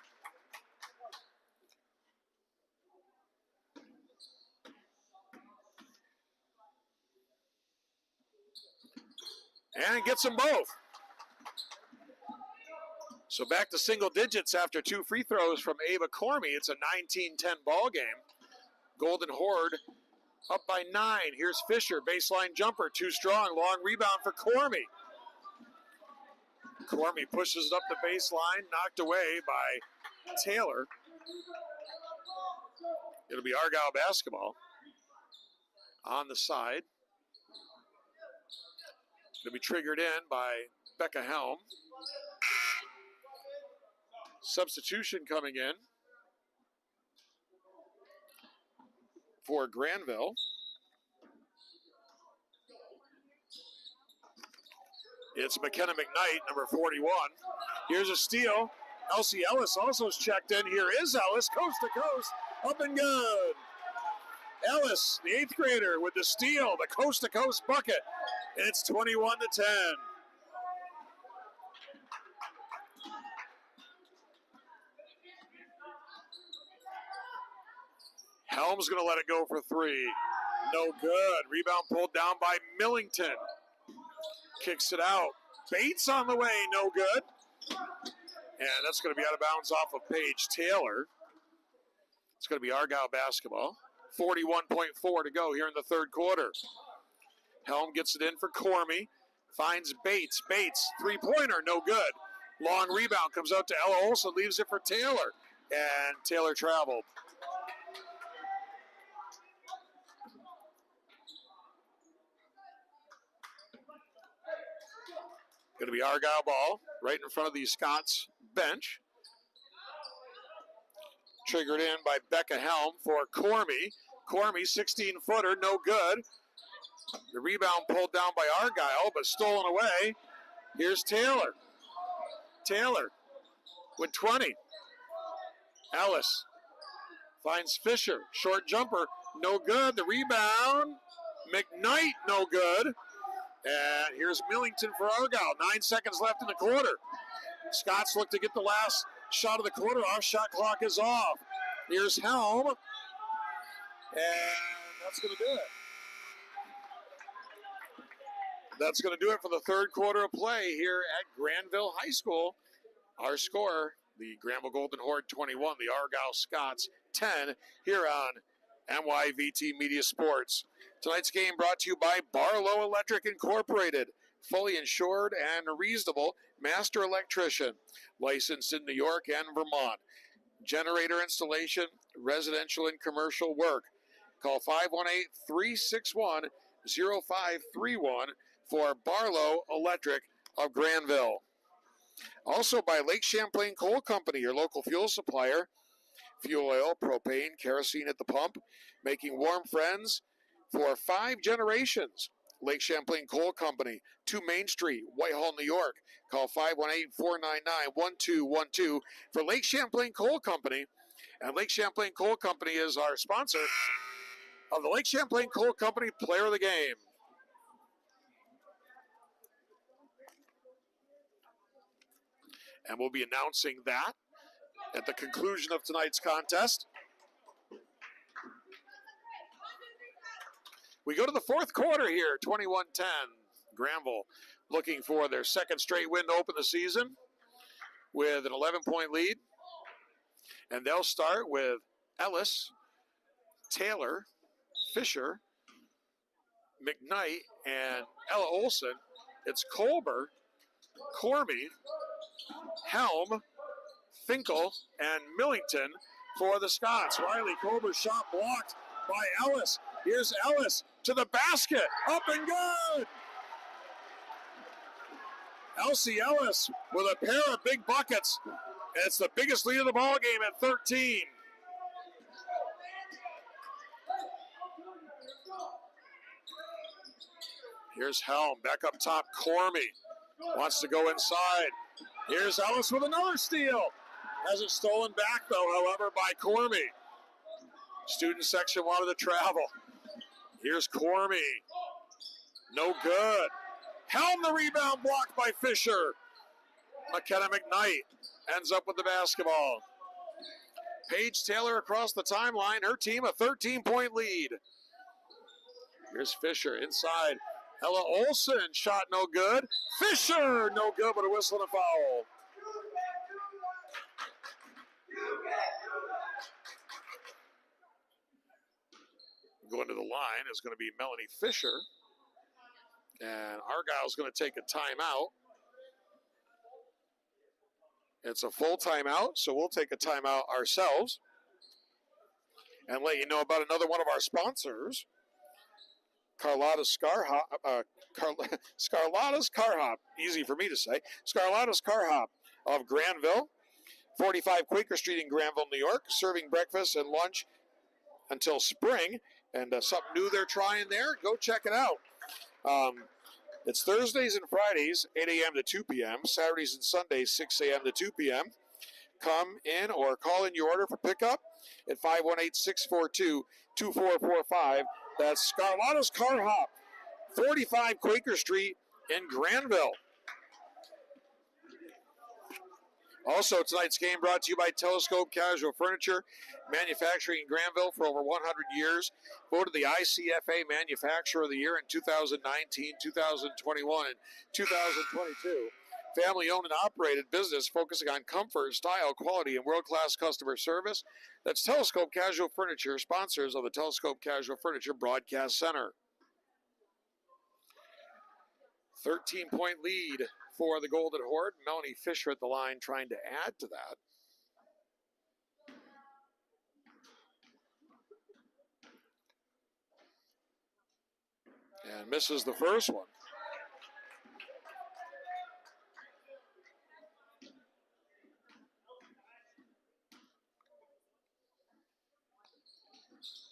And gets them both. So back to single digits after 2 free throws from Ava Cormy. It's a 19-10 ball game. Golden Horde up by 9. Here's Fisher, baseline jumper, too strong. Long rebound for Cormy. Cormy pushes it up the baseline, knocked away by Taylor. It'll be Argyle basketball on the side. It'll be triggered in by Becca Helm. Substitution coming in for Granville. It's McKenna McKnight, number 41. Here's a steal. Elsie Ellis also is checked in. Here is Ellis, coast to coast, up and good. Ellis, the 8th grader, with the steal, the coast to coast bucket. It's 21-10. Helm's going to let it go for 3. No good. Rebound pulled down by Millington. Kicks it out. Bates on the way. No good. And that's going to be out of bounds off of Paige Taylor. It's going to be Argyle basketball. 41.4 to go here in the third quarter. Helm gets it in for Cormy. Finds Bates. Bates, three-pointer, no good. Long rebound comes out to Ella Olsen, leaves it for Taylor. And Taylor traveled. Going to be Argyle ball right in front of the Scots bench. Triggered in by Becca Helm for Cormy. Cormy, 16-footer, no good. The rebound pulled down by Argyle, but stolen away. Here's Taylor. Taylor with 20. Ellis finds Fisher. Short jumper, no good. The rebound, McKnight, no good. And here's Millington for Argyle. 9 seconds left in the quarter. Scots look to get the last shot of the quarter off. Shot clock is off. Here's Helm. And that's going to do it. That's going to do it for the third quarter of play here at Granville High School. Our score, the Granville Golden Horde 21, the Argyle Scots 10, here on NYVT Media Sports. Tonight's game brought to you by Barlow Electric Incorporated, fully insured and reasonable master electrician, licensed in New York and Vermont. Generator installation, residential and commercial work. Call 518-361-0531 for Barlow Electric of Granville. Also by Lake Champlain Coal Company, your local fuel supplier. Fuel oil, propane, kerosene at the pump, making warm friends for 5 generations. Lake Champlain Coal Company, 2 Main Street, Whitehall, New York. Call 518-499-1212 for Lake Champlain Coal Company. And Lake Champlain Coal Company is our sponsor of the Lake Champlain Coal Company Player of the Game. And we'll be announcing that at the conclusion of tonight's contest. We go to the fourth quarter here, 21-10. Granville looking for their second straight win to open the season with an 11-point lead. And they'll start with Ellis, Taylor, Fisher, McKnight, and Ella Olsen. It's Colbert, Cormy, Helm, Finkel, and Millington for the Scots. Riley Colbert's shot blocked by Ellis. Here's Ellis to the basket. Up and good! Elsie Ellis with a pair of big buckets. And it's the biggest lead of the ball game at 13. Here's Helm. Back up top, Cormy. Wants to go inside. Here's Ellis with another steal. Has it stolen back, though, however, by Cormy. Student section wanted to travel. Here's Cormy. No good. Helm the rebound blocked by Fisher. McKenna McKnight ends up with the basketball. Paige Taylor across the timeline. Her team a 13-point lead. Here's Fisher inside. Ella Olson, shot no good. Fisher, no good, but a whistle and a foul. Going to the line is going to be Melanie Fisher. And Argyle's going to take a timeout. It's a full timeout, so we'll take a timeout ourselves and let you know about another one of our sponsors, Scarlata's Car Hop. Easy for me to say. Scarlata's Car Hop of Granville, 45 Quaker Street in Granville, New York, serving breakfast and lunch until spring. And something new they're trying there. Go check it out. It's Thursdays and Fridays, 8 a.m. to 2 p.m., Saturdays and Sundays, 6 a.m. to 2 p.m. Come in or call in your order for pickup at 518-642-2445. That's Scarlata's Car Hop, 45 Quaker Street in Granville. Also, tonight's game brought to you by Telescope Casual Furniture, manufacturing in Granville for over 100 years. Voted the ICFA Manufacturer of the Year in 2019, 2021, and 2022. Family-owned and operated business focusing on comfort, style, quality, and world-class customer service. That's Telescope Casual Furniture, sponsors of the Telescope Casual Furniture Broadcast Center. 13-point lead for the Golden Horde. Melanie Fisher at the line trying to add to that. And misses the first one.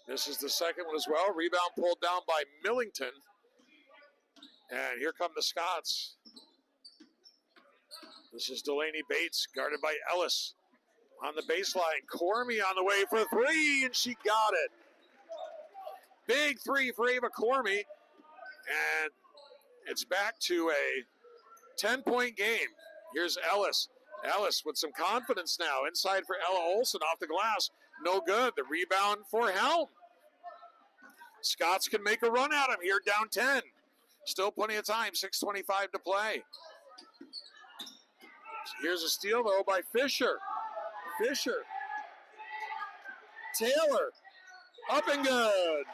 Misses the second one as well. Rebound pulled down by Millington. And here come the Scots. This is Delaney Bates, guarded by Ellis. On the baseline, Cormie on the way for three, and she got it. Big three for Ava Cormie. And it's back to a 10-point game. Here's Ellis. Ellis with some confidence now. Inside for Ella Olson off the glass. No good. The rebound for Helm. Scots can make a run at him here, down 10. Still plenty of time, 6:25 to play. Here's a steal, though, by Fisher. Fisher. Taylor. Up and good.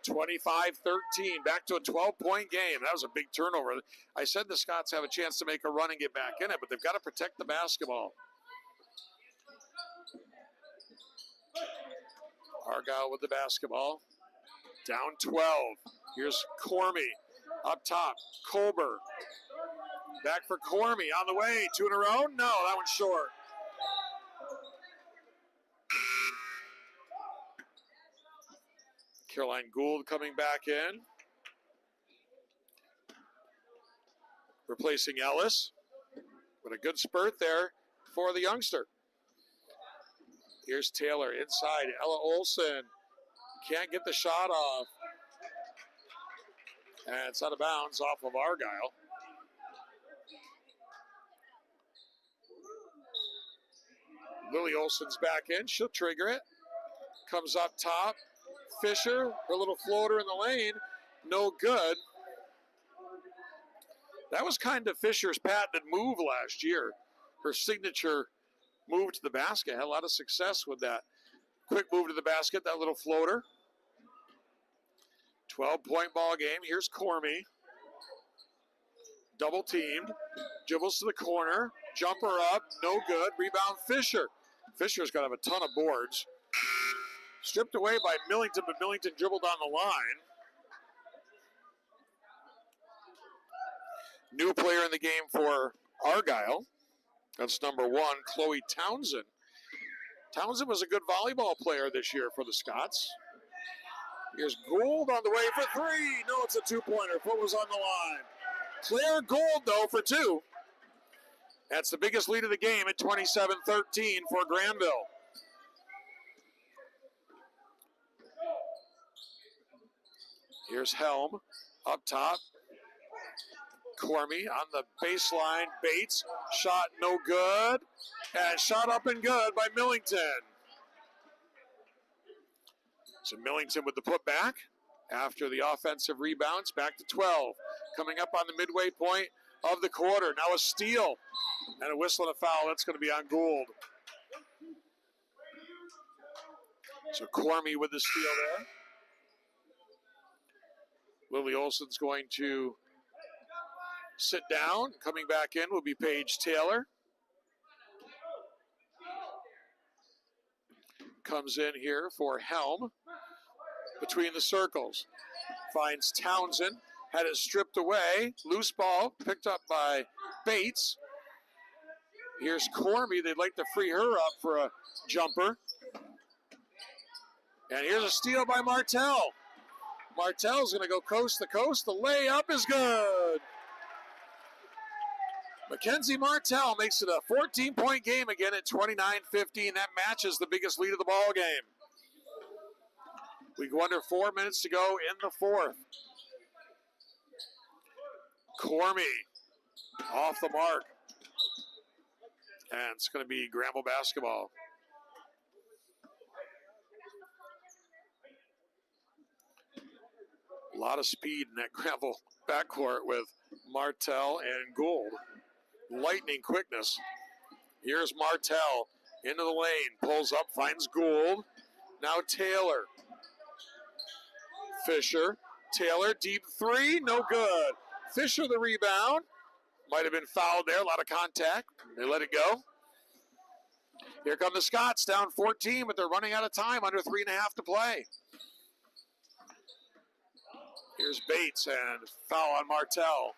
25-13. Back to a 12-point game. That was a big turnover. I said the Scots have a chance to make a run and get back in it, but they've got to protect the basketball. Argyle with the basketball. Down 12. Here's Cormie. Up top, Colbert. Back for Cormie. On the way. Two in a row? No, that one's short. Caroline Gould coming back in. Replacing Ellis. But a good spurt there for the youngster. Here's Taylor inside. Ella Olson can't get the shot off. And it's out of bounds off of Argyle. Lily Olson's back in. She'll trigger it. Comes up top. Fisher, her little floater in the lane. No good. That was kind of Fisher's patented move last year. Her signature move to the basket. Had a lot of success with that. Quick move to the basket, that little floater. 12-point ball game. Here's Cormie. Double teamed. Dribbles to the corner. Jumper up. No good. Rebound Fisher. Fisher's got to have a ton of boards. Stripped away by Millington, but Millington dribbled on the line. New player in the game for Argyle. That's number 1, Chloe Townsend. Townsend was a good volleyball player this year for the Scots. Here's Gould on the way for three. No, it's a two-pointer. Foot was on the line. Claire Gould, though, for two. That's the biggest lead of the game at 27-13 for Granville. Here's Helm up top. Cormy on the baseline. Bates, shot no good. And shot up and good by Millington. So Millington with the putback after the offensive rebounds. Back to 12. Coming up on the midway point of the quarter. Now a steal and a whistle and a foul. That's going to be on Gould. So Cormy with the steal there. Lily Olson's going to sit down. Coming back in will be Paige Taylor. Comes in here for Helm. Between the circles. Finds Townsend. Had it stripped away. Loose ball picked up by Bates. Here's Cormy. They'd like to free her up for a jumper. And here's a steal by Martell. Martell's going to go coast to coast. The layup is good. Mackenzie Martell makes it a 14-point game again at 29-15. That matches the biggest lead of the ball game. We go under 4 minutes to go in the fourth. Cormy off the mark. And it's going to be Granville basketball. A lot of speed in that Granville backcourt with Martell and Gould. Lightning quickness. Here's Martell into the lane. Pulls up, finds Gould. Now Taylor. Fisher. Taylor, deep three, no good. Fisher the rebound. Might have been fouled there, a lot of contact. They let it go. Here come the Scots, down 14, but they're running out of time, under 3.5 to play. Here's Bates and foul on Martell.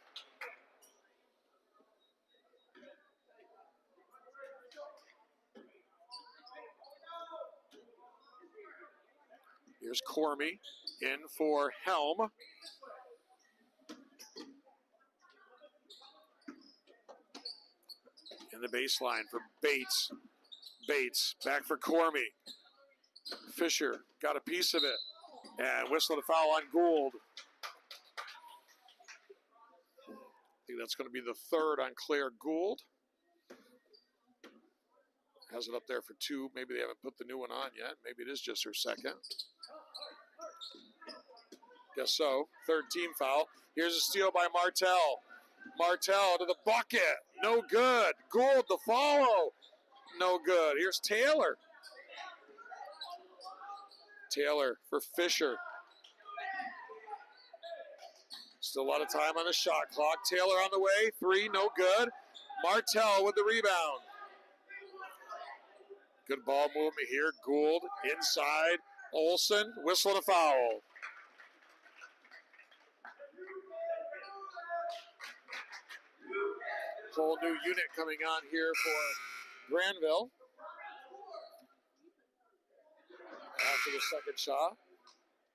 Here's Cormy in for Helm. In the baseline for Bates. Bates back for Cormy. Fisher got a piece of it. And whistle to foul on Gould. I think that's going to be the third on Claire Gould. Has it up there for two. Maybe they haven't put the new one on yet. Maybe it is just her second. Guess so. Third team foul. Here's a steal by Martell. Martell to the bucket. No good. Gould the follow. No good. Here's Taylor. Taylor for Fisher. Still a lot of time on the shot clock. Taylor on the way. Three, no good. Martell with the rebound. Good ball movement here. Gould inside. Olson, whistle and a foul. Whole new unit coming on here for Granville. After the second shot.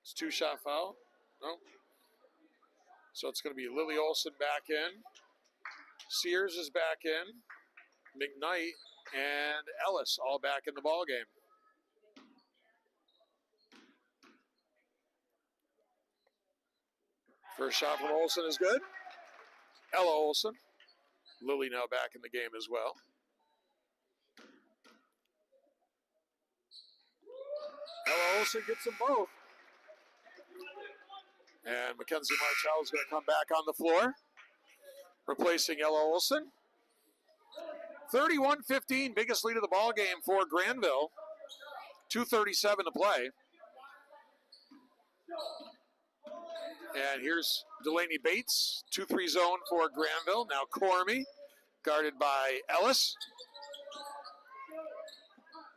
It's 2-shot foul. No. So it's going to be Lily Olson back in. Sears is back in. McKnight and Ellis all back in the ball game. First shot from Olson is good. Ella Olson. Lily now back in the game as well. Ella Olson gets them both. And Mackenzie Martell is going to come back on the floor, replacing Ella Olson. 31-15, biggest lead of the ball game for Granville. 2:37 to play. And here's Delaney Bates, 2-3 zone for Granville. Now Cormy, guarded by Ellis.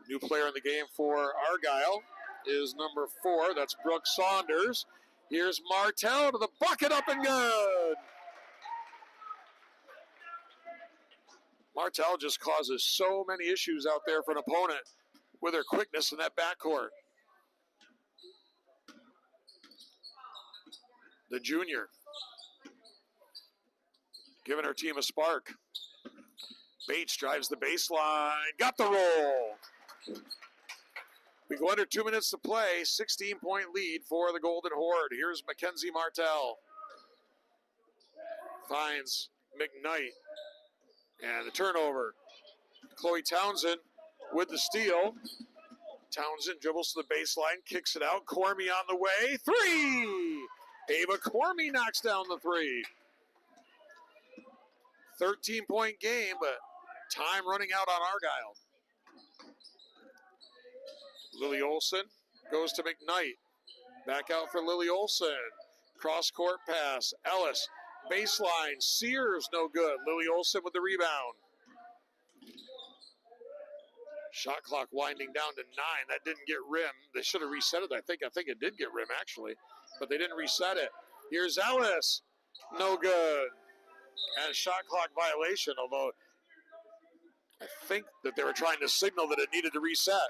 New player in the game for Argyle is number 4. That's Brooke Saunders. Here's Martell to the bucket, up and good. Martell just causes so many issues out there for an opponent with her quickness in that backcourt. The junior giving her team a spark. Bates drives the baseline. Got the roll. We go under 2 minutes to play. 16-point lead for the Golden Horde. Here's Mackenzie Martell. finds McKnight. And the turnover. Chloe Townsend with the steal. Townsend dribbles to the baseline, kicks it out. Cormie on the way. 3! Ava Cormie knocks down the 3. 13-point game, but time running out on Argyle. Lily Olson goes to McKnight. Back out for Lily Olson. Cross-court pass. Ellis, baseline. Sears, no good. Lily Olson with the rebound. Shot clock winding down to 9. That didn't get rim. They should have reset it, I think. I think it did get rim, actually. But they didn't reset it. Here's Ellis. No good. And shot clock violation, although I think that they were trying to signal that it needed to reset.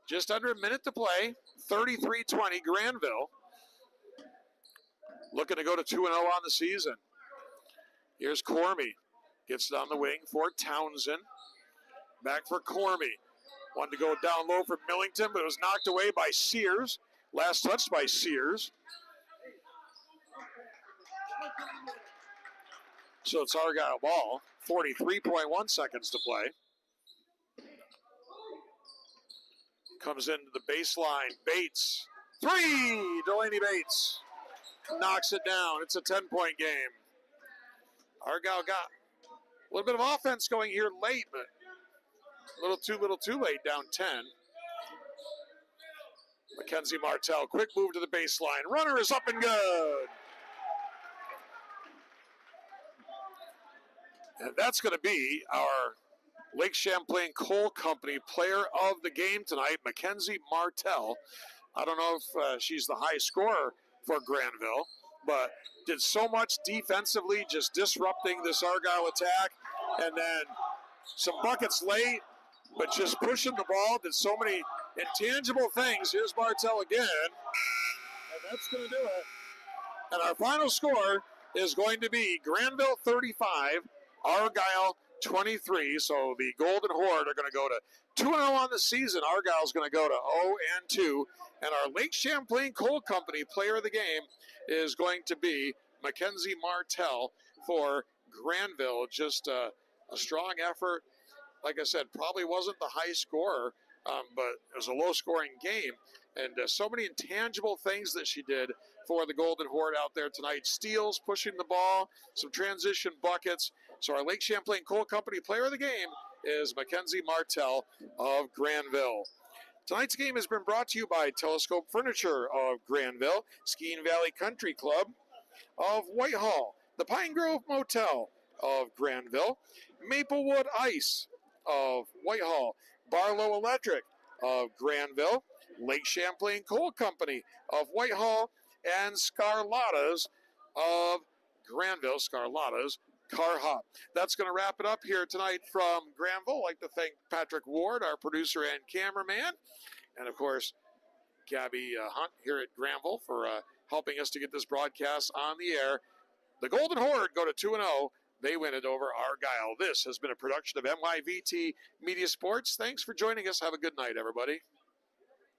Just under a minute to play. 33-20 Granville. Looking to go to 2-0 on the season. Here's Cormie. Gets it on the wing for Townsend. Back for Cormie. Wanted to go down low for Millington, but it was knocked away by Sears. Last touch by Sears. So it's Argyle ball. 43.1 seconds to play. Comes into the baseline. Bates. 3! Delaney Bates knocks it down. It's a 10-point game. Argyle got a little bit of offense going here late, but a little too late, down 10. Mackenzie Martell, quick move to the baseline. Runner is up and good. And that's going to be our Lake Champlain Coal Company player of the game tonight, Mackenzie Martell. I don't know if she's the high scorer for Granville, but did so much defensively, just disrupting this Argyle attack. And then some buckets late, but just pushing the ball, did so many intangible things. Here's Martell again, and that's going to do it. And our final score is going to be Granville 35, Argyle 23. So the Golden Horde are going to go to 2-0 on the season. Argyle's going to go to 0-2. And our Lake Champlain Coal Company player of the game is going to be Mackenzie Martell for Granville. Just a strong effort. Like I said, probably wasn't the high scorer, but it was a low-scoring game. And so many intangible things that she did for the Golden Horde out there tonight. Steals, pushing the ball, some transition buckets. So our Lake Champlain Coal Company player of the game is Mackenzie Martell of Granville. Tonight's game has been brought to you by Telescope Furniture of Granville, Skiing Valley Country Club of Whitehall, the Pine Grove Motel of Granville, Maplewood Ice of Whitehall, Barlow Electric of Granville, Lake Champlain Coal Company of Whitehall, and Scarlatta's of Granville, Scarlatta's Car Hop. That's going to wrap it up here tonight from Granville. I'd like to thank Patrick Ward, our producer and cameraman, and of course, Gabby Hunt here at Granville for helping us to get this broadcast on the air. The Golden Horde go to 2-0. They win it over Argyle. This has been a production of MYVT Media Sports. Thanks for joining us. Have a good night, everybody.